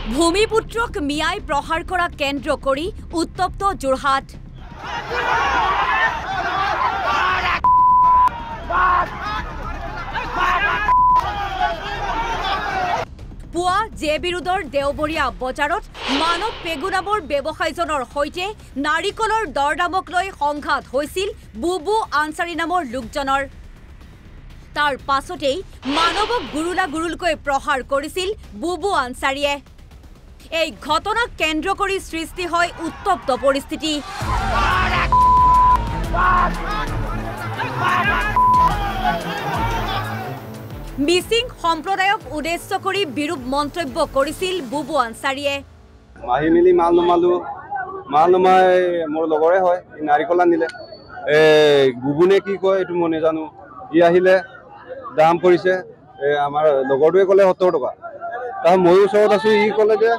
ভূমিপুত্ৰক মিয়াই প্ৰহাৰ কৰা কেন্দ্ৰ কৰি উত্তপ্ত যোৰহাট। পুৱা জে.বি. ৰোডৰ দেওবৰীয়া বজাৰত মানৱ পেগু নামৰ ব্যৱসায়ীজনৰ সৈতে নাৰিকলৰ দৰদামক লৈ সংঘাত হৈছিল বুবু আনচাৰী নামৰ লোকজনৰ। তাৰ পাছতেই মানৱক গুৰুলা গুৰুলকৈ প্ৰহাৰ কৰিছিল বুবু আনচাৰীয়ে। এই ঘটনাক কেন্দ্ৰ কৰি সৃষ্টি হয় উত্তপ্ত পৰিস্থিতি। মিচিং সম্প্ৰদায়ক উদ্দেশ্য কৰি বিৰূপ মন্তব্য কৰিছিল বুবু আনচাৰীয়ে। মাহি মিলি মাল নমাই মোৰ লগৰে হয়, নাৰিকল আনিলে। বুবুনে কি কয় এইটো মই নাজানো। ই আহিলে দাম কৰিছে, আমাৰ লগৰটোৱে ক'লে 70 টকা। তাৰ ময়ো ওচৰত আছো, ই ক'লে যে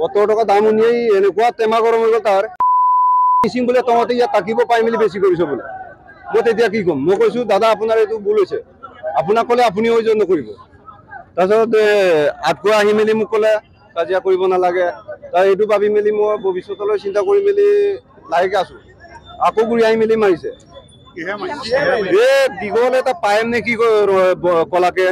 70 টকা দাম উলিয়াই এনেকুৱা টেমা গৰম হৈ গ'ল তাৰ। মিচিং বোলে তহঁতে ইয়াত থাকিব পাই মেলি বেছি কৰিছ বোলে। মই তেতিয়া কি ক'ম? মই কৈছো দাদা আপোনাৰ এইটো ভুল হৈছে, আপোনাক ক'লে আপুনি অভিযোগ নকৰিব। তাৰপিছত আঠকুৱা আহি মেলি মোক ক'লে কাজিয়া কৰিব নালাগে। তাৰ এইটো ভাবি মেলি মই ভৱিষ্যতলৈ চিন্তা কৰি মেলি লাহেকে আছো। আকৌ ঘূৰি আহি মেলি মাৰিছে। দীঘল এটা পাইম নে কি কলাকে।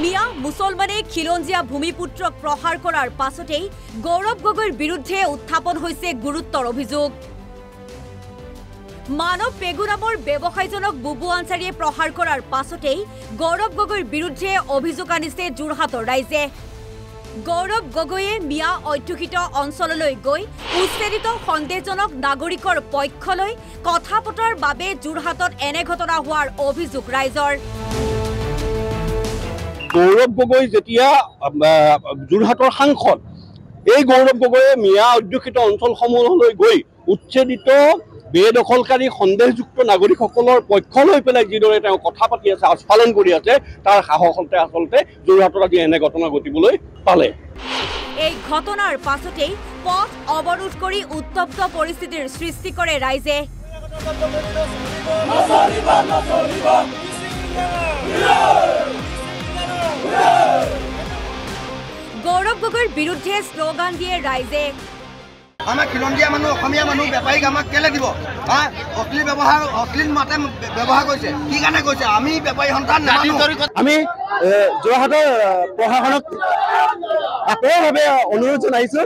মিয়া মুছলমানে খিলঞ্জীয়া ভূমিপুত্ৰক প্ৰহাৰ কৰাৰ পাছতেই গৌৰৱ গগৈৰ বিৰুদ্ধে উত্থাপন হৈছে গুৰুত্বৰ অভিযোগ। মানৱ পেগু নামৰ ব্যৱসায়ীজনক বুবু আনচাৰীয়ে প্ৰহাৰ কৰাৰ পাছতেই গৌৰৱ গগৈৰ বিৰুদ্ধে অভিযোগ আনিছে যোৰহাটৰ ৰাইজে। গৌৰৱ গগৈয়ে মিয়া অধ্যুষিত অঞ্চললৈ গৈ উচ্ছেদিত সন্দেহজনক নাগৰিকৰ পক্ষলৈ কথা পতাৰ বাবে যোৰহাটত এনে ঘটনা হোৱাৰ অভিযোগ ৰাইজৰ। গৌৰৱ গগৈ যেতিয়া যোৰহাটৰ সাংসদ, এই গৌৰৱ গগৈয়ে মিয়া অধ্যুষিত অঞ্চলসমূহলৈ গৈ উচ্ছেদিত বেদখলকাৰী সন্দেহযুক্ত নাগৰিকসকলৰ পক্ষ লৈ পেলাই যিদৰে তেওঁ কথা পাতি আছে, আস্ফালন কৰি আছে, তাৰ সাহসতে আচলতে যোৰহাটত আজি এনে ঘটনা ঘটিবলৈ পালে। এই ঘটনাৰ পাছতেই পথ অৱৰোধ কৰি উত্তপ্ত পৰিস্থিতিৰ সৃষ্টি কৰে ৰাইজে। গৌৰৱ গগৈৰ বিৰুদ্ধে শ্লোগান দিয়ে ৰাইজে। আমাৰ খিলঞ্জীয়া মানুহ, অসমীয়া মানুহ বেপাৰীক আমাক কেলে দিব? অশ্লীল মাতে ব্যৱহাৰ কৰিছে, কি কাৰণে কৰিছে? আমি বেপাৰী সন্তান নামানো। আমি যোৰহাটৰ প্ৰশাসনক আকৰভাৱে অনুৰোধ জনাইছো,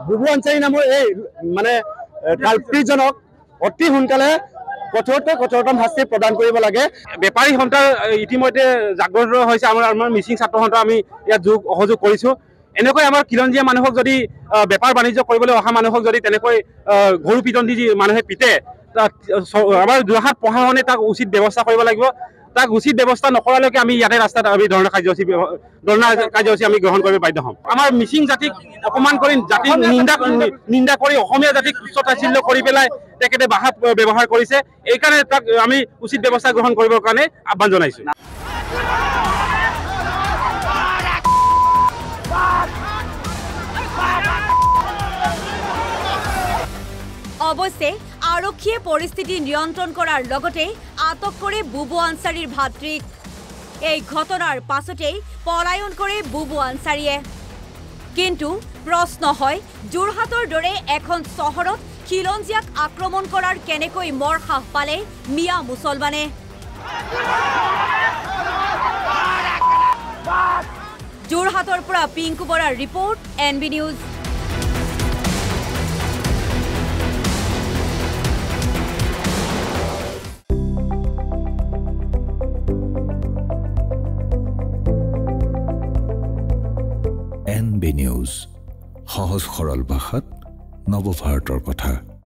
বুবু আনচাৰী নামৰ এই মানে কালপ্ৰিটজনক অতি সোনকালে কঠোৰতম শাস্তি প্ৰদান কৰিব লাগে। বেপাৰী সন্থাৰ ইতিমধ্যে জাগ্ৰত হৈছে। আমাৰ মিচিং ছাত্ৰ সন্থা আমি ইয়াত সহযোগ কৰিছো। এনেকৈ আমাৰ খিলঞ্জীয়া মানুহক যদি বেপাৰ বাণিজ্য কৰিবলৈ অহা মানুহক যদি তেনেকৈ গৰু পিটন দি মানুহে পিতে, আমাৰ যোৰহাট প্ৰশাসনে তাক উচিত ব্যৱস্থা কৰিব লাগিব। তাক উচিত ব্যৱস্থা নকৰালৈকে আমি ইয়াতে ৰাস্তাত আমি ধৰ্ণা কাৰ্যসূচী আমি গ্ৰহণ কৰিব বাধ্য হ'ম। আমাৰ মিচিং জাতিক অপমান কৰি, জাতিক নিন্দা কৰি, অসমীয়া জাতিক তুচ্ছ-তাচ্ছিল্য কৰি পেলাই তেখেতে ভাষা ব্যৱহাৰ কৰিছে। এইকাৰণে তাক আমি উচিত ব্যৱস্থা গ্ৰহণ কৰিবৰ কাৰণে আহ্বান জনাইছো। অৱশ্যে আৰক্ষীয়ে পৰিস্থিতি নিয়ন্ত্ৰণ কৰাৰ লগতে আটক কৰে বুবু আনচাৰীৰ ভাতৃক। এই ঘটনাৰ পাছতেই পলায়ন কৰে বুবু আনচাৰীয়ে। কিন্তু প্ৰশ্ন হয়, যোৰহাটৰ দৰে এখন চহৰত খিলঞ্জীয়াক আক্ৰমণ কৰাৰ কেনেকৈ মৰসাহ পালে মিয়া মুছলমানে? যোৰহাটৰ পৰা পিংকু বৰাৰ report, NB news. NB news, সহজ সৰল ভাষাত নৱভাৰতৰ কথা।